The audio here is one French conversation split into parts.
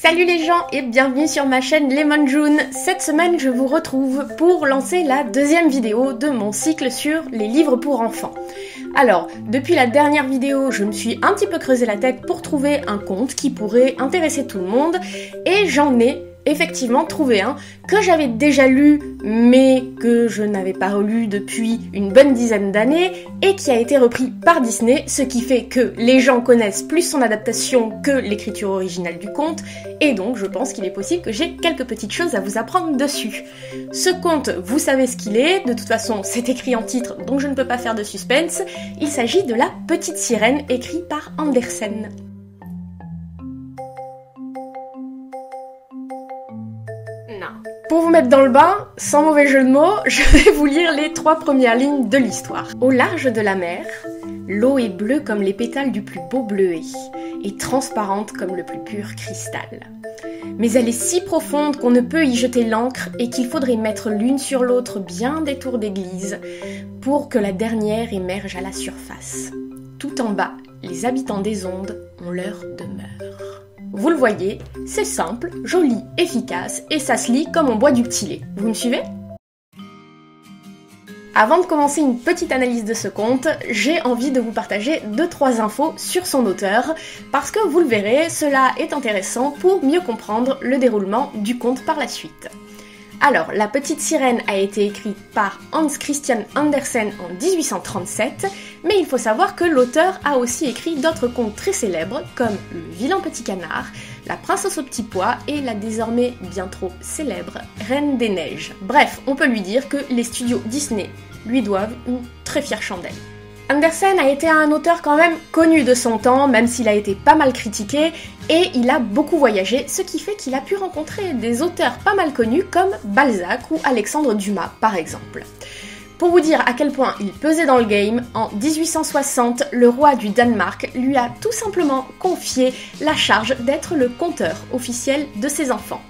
Salut les gens et bienvenue sur ma chaîne Lemon June. Cette semaine je vous retrouve pour lancer la deuxième vidéo de mon cycle sur les livres pour enfants. Alors, depuis la dernière vidéo, je me suis un petit peu creusé la tête pour trouver un conte qui pourrait intéresser tout le monde et j'en ai effectivement trouvé un que j'avais déjà lu mais que je n'avais pas relu depuis une bonne dizaine d'années et qui a été repris par Disney, ce qui fait que les gens connaissent plus son adaptation que l'écriture originale du conte et donc je pense qu'il est possible que j'ai quelques petites choses à vous apprendre dessus. Ce conte, vous savez ce qu'il est, de toute façon c'est écrit en titre donc je ne peux pas faire de suspense, il s'agit de La Petite Sirène écrit par Andersen. Pour vous mettre dans le bain, sans mauvais jeu de mots, je vais vous lire les 3 premières lignes de l'histoire. Au large de la mer, l'eau est bleue comme les pétales du plus beau bleuet, et transparente comme le plus pur cristal. Mais elle est si profonde qu'on ne peut y jeter l'ancre et qu'il faudrait mettre l'une sur l'autre bien des tours d'église pour que la dernière émerge à la surface. Tout en bas, les habitants des ondes ont leur demeure. Vous le voyez, c'est simple, joli, efficace et ça se lit comme on boit du petit lait. Vous me suivez ? Avant de commencer une petite analyse de ce conte, j'ai envie de vous partager 2-3 infos sur son auteur parce que vous le verrez, cela est intéressant pour mieux comprendre le déroulement du conte par la suite. Alors, La Petite Sirène a été écrite par Hans Christian Andersen en 1837, mais il faut savoir que l'auteur a aussi écrit d'autres contes très célèbres comme Le Vilain Petit Canard, La Princesse au Petit Pois et la désormais bien trop célèbre Reine des Neiges. Bref, on peut lui dire que les studios Disney lui doivent une très fière chandelle. Andersen a été un auteur quand même connu de son temps, même s'il a été pas mal critiqué, et il a beaucoup voyagé, ce qui fait qu'il a pu rencontrer des auteurs pas mal connus comme Balzac ou Alexandre Dumas par exemple. Pour vous dire à quel point il pesait dans le game, en 1860, le roi du Danemark lui a tout simplement confié la charge d'être le conteur officiel de ses enfants.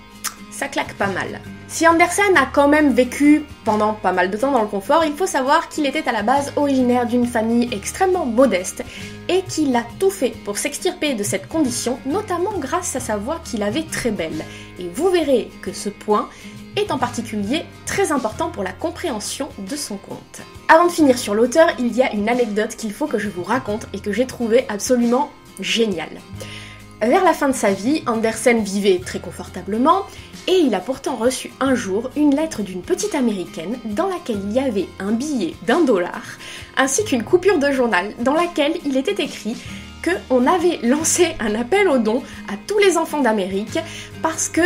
Ça claque pas mal. Si Andersen a quand même vécu pendant pas mal de temps dans le confort, il faut savoir qu'il était à la base originaire d'une famille extrêmement modeste et qu'il a tout fait pour s'extirper de cette condition, notamment grâce à sa voix qu'il avait très belle. Et vous verrez que ce point est en particulier très important pour la compréhension de son conte. Avant de finir sur l'auteur, il y a une anecdote qu'il faut que je vous raconte et que j'ai trouvée absolument géniale. Vers la fin de sa vie, Andersen vivait très confortablement et il a pourtant reçu un jour une lettre d'une petite américaine dans laquelle il y avait un billet d'$1 ainsi qu'une coupure de journal dans laquelle il était écrit qu'on avait lancé un appel aux dons à tous les enfants d'Amérique parce que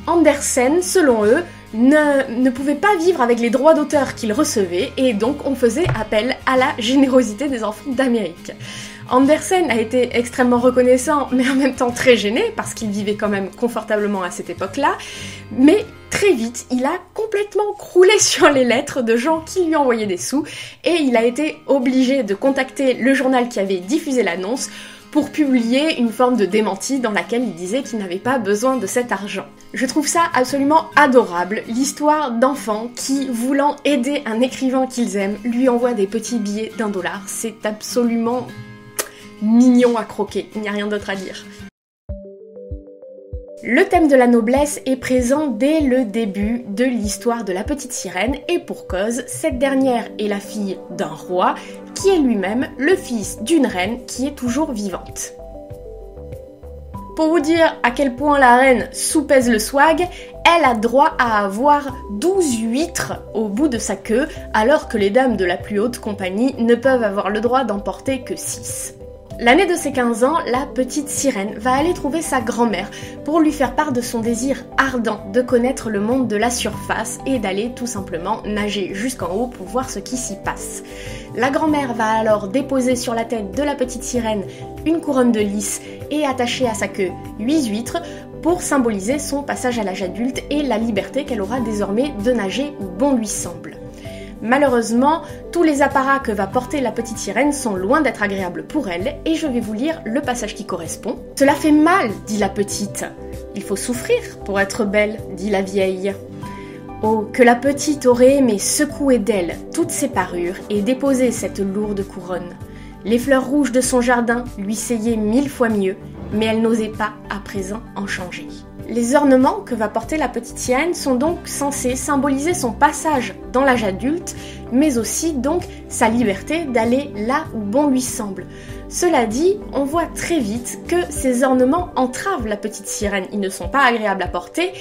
Andersen, selon eux, ne pouvait pas vivre avec les droits d'auteur qu'il recevait et donc on faisait appel à la générosité des enfants d'Amérique. Andersen a été extrêmement reconnaissant, mais en même temps très gêné, parce qu'il vivait quand même confortablement à cette époque-là, mais très vite, il a complètement croulé sur les lettres de gens qui lui envoyaient des sous, et il a été obligé de contacter le journal qui avait diffusé l'annonce pour publier une forme de démenti dans laquelle il disait qu'il n'avait pas besoin de cet argent. Je trouve ça absolument adorable, l'histoire d'enfants qui, voulant aider un écrivain qu'ils aiment, lui envoient des petits billets d'$1. C'est absolument mignon à croquer, il n'y a rien d'autre à dire. Le thème de la noblesse est présent dès le début de l'histoire de La Petite Sirène et pour cause, cette dernière est la fille d'un roi qui est lui-même le fils d'une reine qui est toujours vivante. Pour vous dire à quel point la reine soupèse le swag, elle a droit à avoir 12 huîtres au bout de sa queue alors que les dames de la plus haute compagnie ne peuvent avoir le droit d'emporter que 6. L'année de ses 15 ans, la petite sirène va aller trouver sa grand-mère pour lui faire part de son désir ardent de connaître le monde de la surface et d'aller tout simplement nager jusqu'en haut pour voir ce qui s'y passe. La grand-mère va alors déposer sur la tête de la petite sirène une couronne de lys et attacher à sa queue 8 huîtres pour symboliser son passage à l'âge adulte et la liberté qu'elle aura désormais de nager où bon lui semble. Malheureusement, tous les apparats que va porter la petite sirène sont loin d'être agréables pour elle, et je vais vous lire le passage qui correspond. « Cela fait mal, dit la petite. Il faut souffrir pour être belle, dit la vieille. Oh, que la petite aurait aimé secouer d'elle toutes ses parures et déposer cette lourde couronne. Les fleurs rouges de son jardin lui seyaient 1000 fois mieux, mais elle n'osait pas à présent en changer. Les ornements que va porter la petite sirène sont donc censés symboliser son passage dans l'âge adulte, mais aussi donc sa liberté d'aller là où bon lui semble. Cela dit, on voit très vite que ces ornements entravent la petite sirène, ils ne sont pas agréables à porter,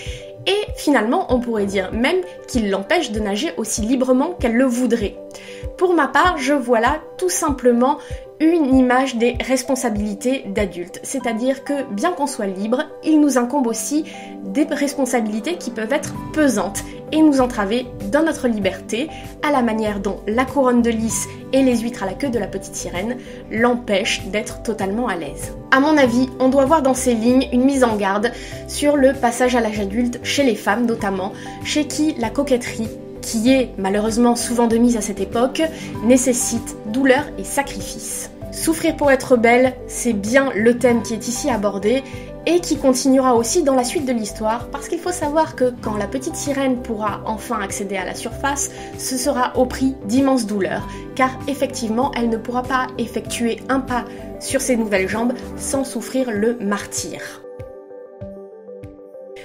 et finalement on pourrait dire même qu'ils l'empêchent de nager aussi librement qu'elle le voudrait. Pour ma part, je vois là tout simplement une image des responsabilités d'adultes, c'est-à-dire que bien qu'on soit libre, il nous incombe aussi des responsabilités qui peuvent être pesantes et nous entraver dans notre liberté, à la manière dont la couronne de lys et les huîtres à la queue de la petite sirène l'empêchent d'être totalement à l'aise. À mon avis, on doit voir dans ces lignes une mise en garde sur le passage à l'âge adulte chez les femmes notamment, chez qui la coquetterie, qui est malheureusement souvent de mise à cette époque, nécessite douleur et sacrifice. Souffrir pour être belle, c'est bien le thème qui est ici abordé et qui continuera aussi dans la suite de l'histoire, parce qu'il faut savoir que quand la petite sirène pourra enfin accéder à la surface, ce sera au prix d'immenses douleurs, car effectivement elle ne pourra pas effectuer un pas sur ses nouvelles jambes sans souffrir le martyre.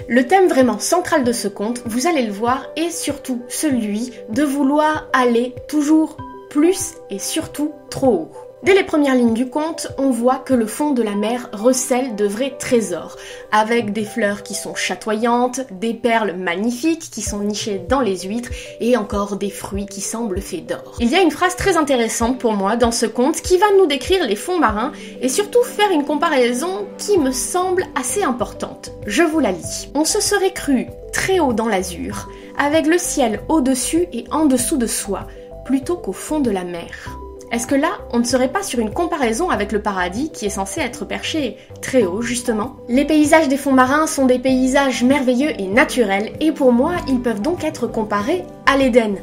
Le thème vraiment central de ce conte, vous allez le voir, est surtout celui de vouloir aller toujours plus et surtout trop haut. Dès les premières lignes du conte, on voit que le fond de la mer recèle de vrais trésors, avec des fleurs qui sont chatoyantes, des perles magnifiques qui sont nichées dans les huîtres, et encore des fruits qui semblent faits d'or. Il y a une phrase très intéressante pour moi dans ce conte qui va nous décrire les fonds marins, et surtout faire une comparaison qui me semble assez importante. Je vous la lis. On se serait cru très haut dans l'azur, avec le ciel au-dessus et en dessous de soi, plutôt qu'au fond de la mer. Est-ce que là, on ne serait pas sur une comparaison avec le paradis qui est censé être perché très haut, justement? Les paysages des fonds marins sont des paysages merveilleux et naturels, et pour moi, ils peuvent donc être comparés à l'Éden.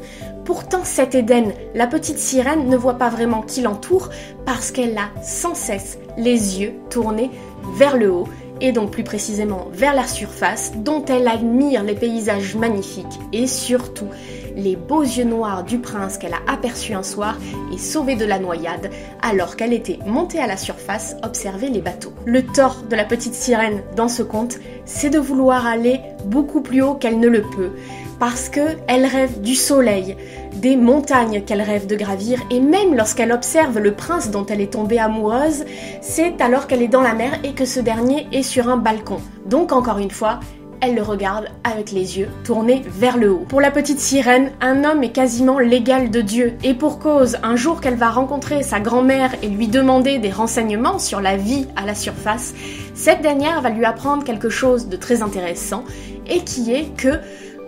Pourtant, cet Éden, la petite sirène ne voit pas vraiment qui l'entoure parce qu'elle a sans cesse les yeux tournés vers le haut, et donc plus précisément vers la surface, dont elle admire les paysages magnifiques et surtout les beaux yeux noirs du prince qu'elle a aperçu un soir et sauvé de la noyade alors qu'elle était montée à la surface observer les bateaux. Le tort de la petite sirène dans ce conte, c'est de vouloir aller beaucoup plus haut qu'elle ne le peut, parce qu'elle rêve du soleil, des montagnes qu'elle rêve de gravir, et même lorsqu'elle observe le prince dont elle est tombée amoureuse, c'est alors qu'elle est dans la mer et que ce dernier est sur un balcon. Donc encore une fois, elle le regarde avec les yeux tournés vers le haut. Pour la petite sirène, un homme est quasiment l'égal de Dieu. Et pour cause, un jour qu'elle va rencontrer sa grand-mère et lui demander des renseignements sur la vie à la surface, cette dernière va lui apprendre quelque chose de très intéressant, et qui est que,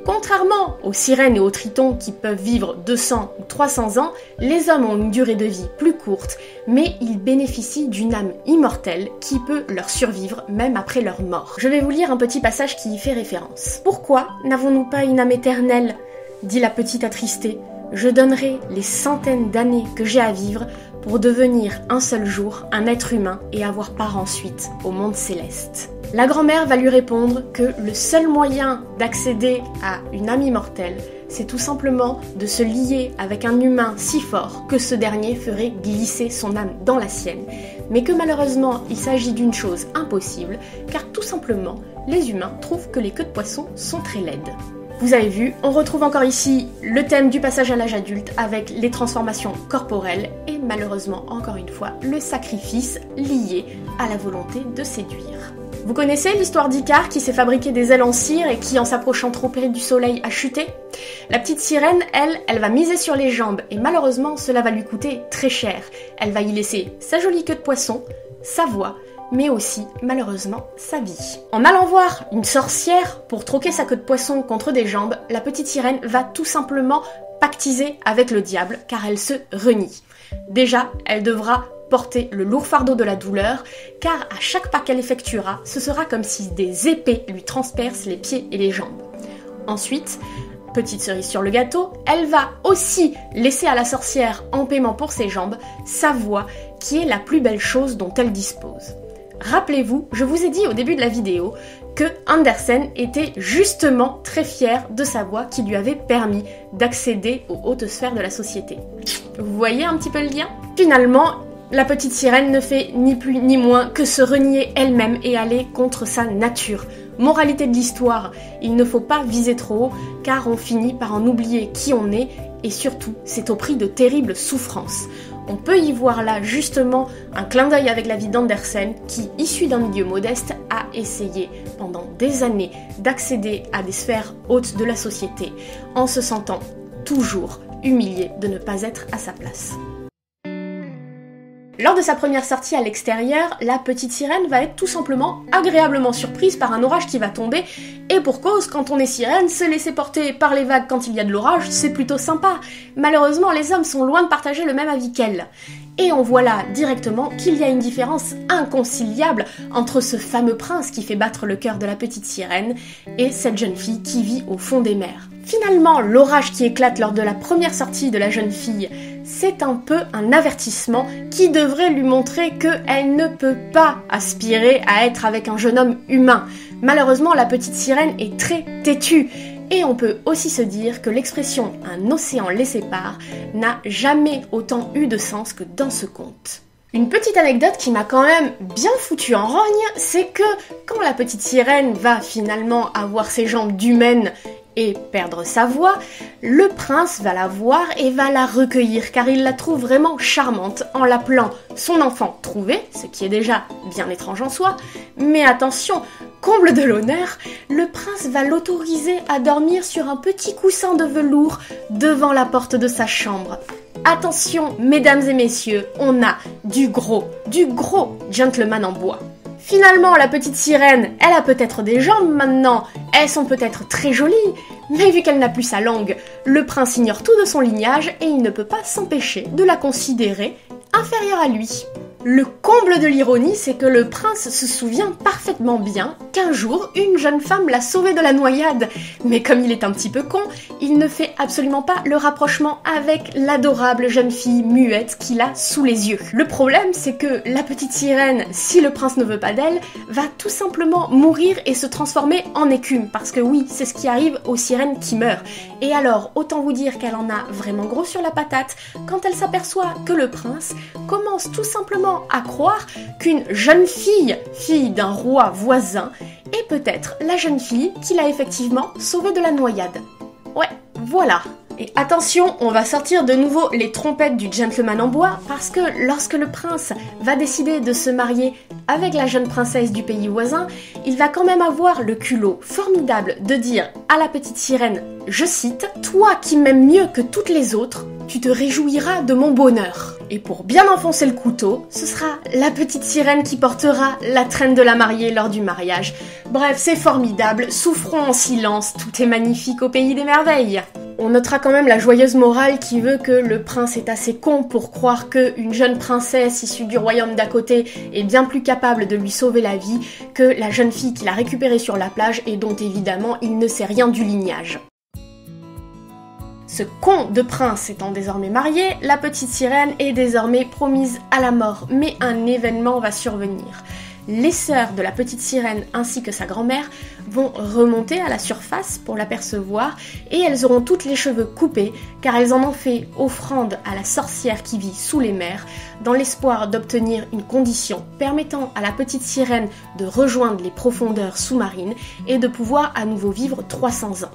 contrairement aux sirènes et aux tritons qui peuvent vivre 200 ou 300 ans, les hommes ont une durée de vie plus courte, mais ils bénéficient d'une âme immortelle qui peut leur survivre même après leur mort. Je vais vous lire un petit passage qui y fait référence. « Pourquoi n'avons-nous pas une âme éternelle ? Dit la petite attristée. Je donnerai les centaines d'années que j'ai à vivre pour devenir un seul jour un être humain et avoir part ensuite au monde céleste. » La grand-mère va lui répondre que le seul moyen d'accéder à une âme immortelle, c'est tout simplement de se lier avec un humain si fort que ce dernier ferait glisser son âme dans la sienne, mais que malheureusement il s'agit d'une chose impossible, car tout simplement les humains trouvent que les queues de poisson sont très laides. Vous avez vu, on retrouve encore ici le thème du passage à l'âge adulte avec les transformations corporelles et malheureusement encore une fois le sacrifice lié à la volonté de séduire. Vous connaissez l'histoire d'Icare qui s'est fabriqué des ailes en cire et qui, en s'approchant trop près du soleil, a chuté? La petite sirène, elle va miser sur les jambes et malheureusement cela va lui coûter très cher. Elle va y laisser sa jolie queue de poisson, sa voix, mais aussi, malheureusement, sa vie. En allant voir une sorcière pour troquer sa queue de poisson contre des jambes, la petite sirène va tout simplement pactiser avec le diable car elle se renie. Déjà, elle devra porter le lourd fardeau de la douleur, car à chaque pas qu'elle effectuera, ce sera comme si des épées lui transpercent les pieds et les jambes. Ensuite, petite cerise sur le gâteau, elle va aussi laisser à la sorcière, en paiement pour ses jambes, sa voix, qui est la plus belle chose dont elle dispose. Rappelez-vous, je vous ai dit au début de la vidéo que Andersen était justement très fier de sa voix qui lui avait permis d'accéder aux hautes sphères de la société. Vous voyez un petit peu le lien ? Finalement, La petite sirène ne fait ni plus ni moins que se renier elle-même et aller contre sa nature. Moralité de l'histoire, il ne faut pas viser trop haut car on finit par en oublier qui on est et surtout c'est au prix de terribles souffrances. On peut y voir là justement un clin d'œil avec la vie d'Andersen qui, issu d'un milieu modeste, a essayé pendant des années d'accéder à des sphères hautes de la société en se sentant toujours humilié de ne pas être à sa place. Lors de sa première sortie à l'extérieur, la petite sirène va être tout simplement agréablement surprise par un orage qui va tomber, et pour cause, quand on est sirène, se laisser porter par les vagues quand il y a de l'orage, c'est plutôt sympa. Malheureusement, les hommes sont loin de partager le même avis qu'elle. Et on voit là directement qu'il y a une différence inconciliable entre ce fameux prince qui fait battre le cœur de la petite sirène et cette jeune fille qui vit au fond des mers. Finalement, l'orage qui éclate lors de la première sortie de la jeune fille, c'est un peu un avertissement qui devrait lui montrer qu'elle ne peut pas aspirer à être avec un jeune homme humain. Malheureusement, la petite sirène est très têtue. Et on peut aussi se dire que l'expression « un océan les sépare » n'a jamais autant eu de sens que dans ce conte. Une petite anecdote qui m'a quand même bien foutu en rogne, c'est que quand la petite sirène va finalement avoir ses jambes d'humaine et perdre sa voix, le prince va la voir et va la recueillir car il la trouve vraiment charmante en l'appelant son enfant trouvé, ce qui est déjà bien étrange en soi, mais attention, comble de l'honneur, le prince va l'autoriser à dormir sur un petit coussin de velours devant la porte de sa chambre. Attention, mesdames et messieurs, on a du gros gentleman en bois. Finalement, la petite sirène, elle a peut-être des jambes maintenant, elles sont peut-être très jolies, mais vu qu'elle n'a plus sa langue, le prince ignore tout de son lignage et il ne peut pas s'empêcher de la considérer inférieure à lui. Le comble de l'ironie, c'est que le prince se souvient parfaitement bien qu'un jour, une jeune femme l'a sauvé de la noyade. Mais comme il est un petit peu con, il ne fait absolument pas le rapprochement avec l'adorable jeune fille muette qu'il a sous les yeux. Le problème, c'est que la petite sirène, si le prince ne veut pas d'elle, va tout simplement mourir et se transformer en écume. Parce que oui, c'est ce qui arrive aux sirènes qui meurent. Et alors, autant vous dire qu'elle en a vraiment gros sur la patate quand elle s'aperçoit que le prince commence tout simplement à croire qu'une jeune fille, fille d'un roi voisin, est peut-être la jeune fille qu'il a effectivement sauvée de la noyade. Ouais, voilà. Et attention, on va sortir de nouveau les trompettes du gentleman en bois parce que lorsque le prince va décider de se marier avec la jeune princesse du pays voisin, il va quand même avoir le culot formidable de dire à la petite sirène, je cite, « Toi qui m'aimes mieux que toutes les autres, tu te réjouiras de mon bonheur. » Et pour bien enfoncer le couteau, ce sera la petite sirène qui portera la traîne de la mariée lors du mariage. Bref, c'est formidable, souffrons en silence, tout est magnifique au pays des merveilles. On notera quand même la joyeuse morale qui veut que le prince est assez con pour croire qu'une jeune princesse issue du royaume d'à côté est bien plus capable de lui sauver la vie que la jeune fille qu'il a récupérée sur la plage et dont évidemment il ne sait rien du lignage. Ce con de prince étant désormais marié, la petite sirène est désormais promise à la mort, mais un événement va survenir. Les sœurs de la petite sirène ainsi que sa grand-mère vont remonter à la surface pour l'apercevoir et elles auront toutes les cheveux coupés car elles en ont fait offrande à la sorcière qui vit sous les mers dans l'espoir d'obtenir une condition permettant à la petite sirène de rejoindre les profondeurs sous-marines et de pouvoir à nouveau vivre 300 ans.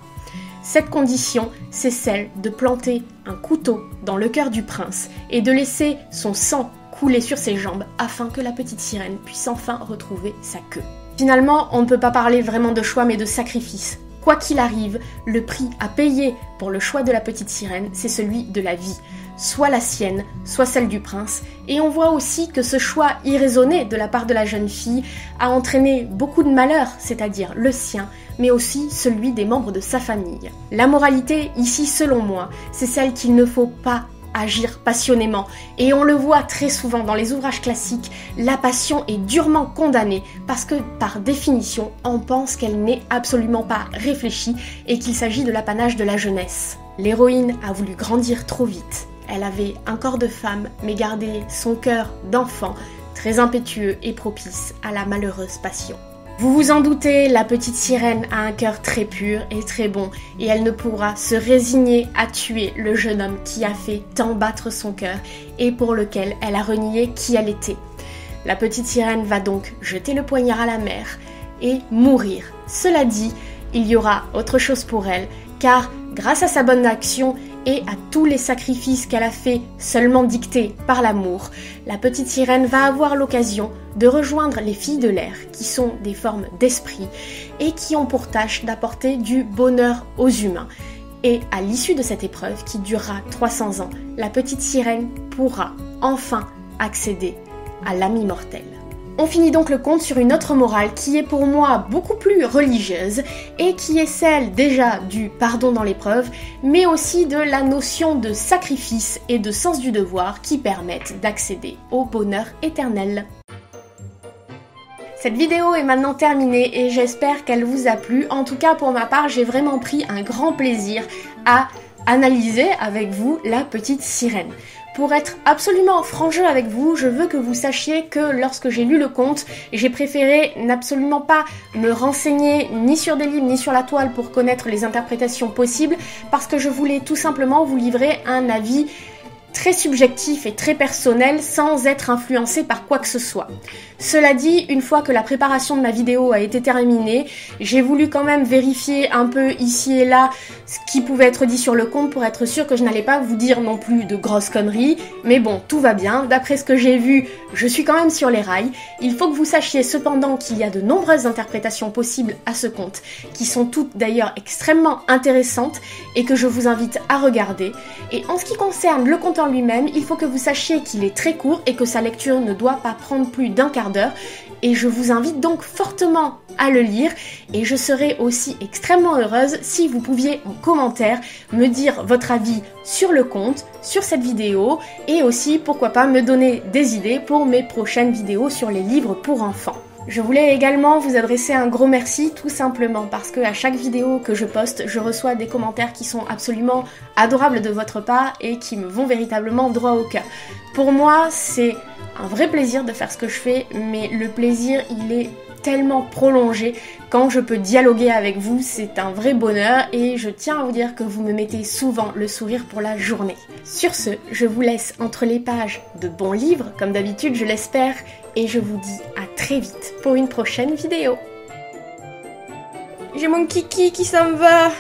Cette condition, c'est celle de planter un couteau dans le cœur du prince et de laisser son sang couler sur ses jambes afin que la petite sirène puisse enfin retrouver sa queue. Finalement, on ne peut pas parler vraiment de choix mais de sacrifice. Quoi qu'il arrive, le prix à payer pour le choix de la petite sirène, c'est celui de la vie. Soit la sienne, soit celle du prince. Et on voit aussi que ce choix irraisonné de la part de la jeune fille a entraîné beaucoup de malheur, c'est-à-dire le sien, mais aussi celui des membres de sa famille. La moralité, ici selon moi, c'est celle qu'il ne faut pas agir passionnément. Et on le voit très souvent dans les ouvrages classiques, la passion est durement condamnée parce que, par définition, on pense qu'elle n'est absolument pas réfléchie et qu'il s'agit de l'apanage de la jeunesse. L'héroïne a voulu grandir trop vite. Elle avait un corps de femme, mais gardait son cœur d'enfant, très impétueux et propice à la malheureuse passion. Vous vous en doutez, la petite sirène a un cœur très pur et très bon, et elle ne pourra se résigner à tuer le jeune homme qui a fait tant battre son cœur et pour lequel elle a renié qui elle était. La petite sirène va donc jeter le poignard à la mer et mourir. Cela dit, il y aura autre chose pour elle, car grâce à sa bonne action et à tous les sacrifices qu'elle a fait seulement dictés par l'amour, la petite sirène va avoir l'occasion de rejoindre les filles de l'air, qui sont des formes d'esprit et qui ont pour tâche d'apporter du bonheur aux humains. Et à l'issue de cette épreuve, qui durera 300 ans, la petite sirène pourra enfin accéder à l'âme immortelle. On finit donc le conte sur une autre morale qui est pour moi beaucoup plus religieuse et qui est celle déjà du pardon dans l'épreuve, mais aussi de la notion de sacrifice et de sens du devoir qui permettent d'accéder au bonheur éternel. Cette vidéo est maintenant terminée et j'espère qu'elle vous a plu. En tout cas pour ma part, j'ai vraiment pris un grand plaisir à analyser avec vous la petite sirène. Pour être absolument franc jeu avec vous, je veux que vous sachiez que lorsque j'ai lu le conte, j'ai préféré n'absolument pas me renseigner ni sur des livres ni sur la toile pour connaître les interprétations possibles, parce que je voulais tout simplement vous livrer un avis très subjectif et très personnel sans être influencé par quoi que ce soit. Cela dit, une fois que la préparation de ma vidéo a été terminée, j'ai voulu quand même vérifier un peu ici et là ce qui pouvait être dit sur le conte pour être sûr que je n'allais pas vous dire non plus de grosses conneries. Mais bon, tout va bien. D'après ce que j'ai vu, je suis quand même sur les rails. Il faut que vous sachiez cependant qu'il y a de nombreuses interprétations possibles à ce conte, qui sont toutes d'ailleurs extrêmement intéressantes et que je vous invite à regarder. Et en ce qui concerne le conte en lui-même, il faut que vous sachiez qu'il est très court et que sa lecture ne doit pas prendre plus d'un quart d'heure. Et je vous invite donc fortement à le lire et je serais aussi extrêmement heureuse si vous pouviez en commentaire me dire votre avis sur le conte, sur cette vidéo et aussi pourquoi pas me donner des idées pour mes prochaines vidéos sur les livres pour enfants. Je voulais également vous adresser un gros merci tout simplement parce que à chaque vidéo que je poste, je reçois des commentaires qui sont absolument adorables de votre part et qui me vont véritablement droit au cœur. Pour moi, c'est un vrai plaisir de faire ce que je fais, mais le plaisir, il est tellement prolongé. Quand je peux dialoguer avec vous, c'est un vrai bonheur et je tiens à vous dire que vous me mettez souvent le sourire pour la journée. Sur ce, je vous laisse entre les pages de bons livres, comme d'habitude je l'espère, et je vous dis à très vite pour une prochaine vidéo. J'ai mon kiki qui s'en va.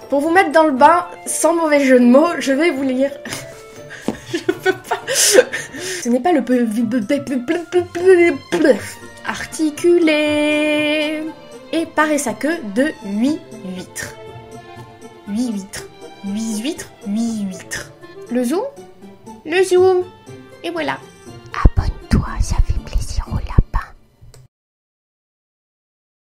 Pour vous mettre dans le bain, sans mauvais jeu de mots, je vais vous lire. Je peux pas. Ce n'est pas le articulé et paraît sa queue de 8 huîtres. 8 huîtres. 8 huîtres. 8 huîtres. Le zoom. Et voilà.